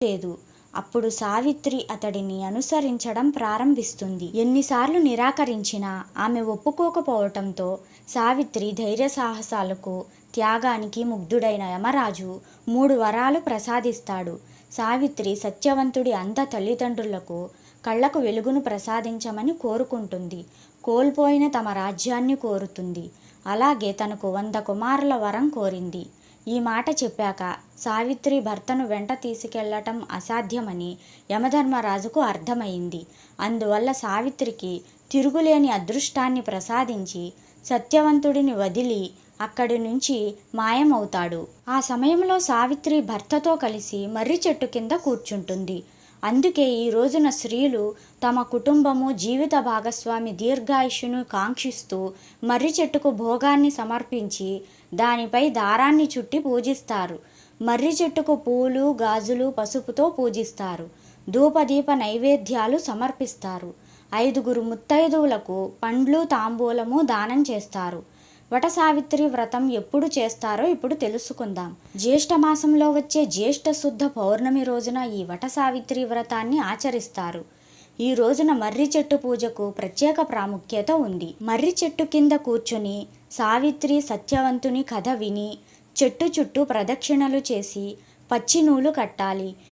లేదు. అప్పుడు సావిత్రి అతడిని అనుసరించడం ప్రారంభిస్తుంది. ఎన్నిసార్లు నిరాకరించినా ఆమె ఒప్పుకోకపోవటంతో సావిత్రి ధైర్యసాహసాలకు, త్యాగానికి ముగ్ధుడైన యమరాజు 3 వరాలు ప్రసాదిస్తాడు. సావిత్రి సత్యవంతుడి అంధ తల్లిదండ్రులకు కళ్లకు వెలుగును ప్రసాదించమని కోరుకుంటుంది. కోల్పోయిన తమ రాజ్యాన్ని కోరుతుంది. అలాగే తనకు 100 కుమారుల వరం కోరింది. ఈ మాట చెప్పాక సావిత్రి భర్తను వెంట తీసుకెళ్లటం అసాధ్యమని యమధర్మరాజుకు అర్థమైంది. అందువల్ల సావిత్రికి తిరుగులేని అదృష్టాన్ని ప్రసాదించి సత్యవంతుడిని వదిలి అక్కడి నుంచి మాయమవుతాడు. ఆ సమయంలో సావిత్రి భర్తతో కలిసి మర్రి చెట్టు కింద కూర్చుంటుంది. అందుకే ఈ రోజున స్త్రీలు తమ కుటుంబము, జీవిత భాగస్వామి దీర్ఘాయుష్యును కాంక్షిస్తూ మర్రి చెట్టుకు భోగాన్ని సమర్పించి దానిపై దారాన్ని చుట్టి పూజిస్తారు. మర్రి చెట్టుకు పూలు, గాజులు, పసుపుతో పూజిస్తారు. ధూపదీప నైవేద్యాలు సమర్పిస్తారు. 5గురు ముత్తైదువులకు పండ్లు, తాంబూలము దానం చేస్తారు. వటసావిత్రి వ్రతం ఎప్పుడు చేస్తారో ఇప్పుడు తెలుసుకుందాం. జ్యేష్ఠమాసంలో వచ్చే జ్యేష్ఠ శుద్ధ పౌర్ణమి రోజున ఈ వటసావిత్రి వ్రతాన్ని ఆచరిస్తారు. ఈ రోజున మర్రి చెట్టు పూజకు ప్రత్యేక ప్రాముఖ్యత ఉంది. మర్రి చెట్టు కింద కూర్చుని సావిత్రి సత్యవంతుని కథ విని చెట్టు చుట్టూ ప్రదక్షిణలు చేసి పచ్చి నూలు కట్టాలి.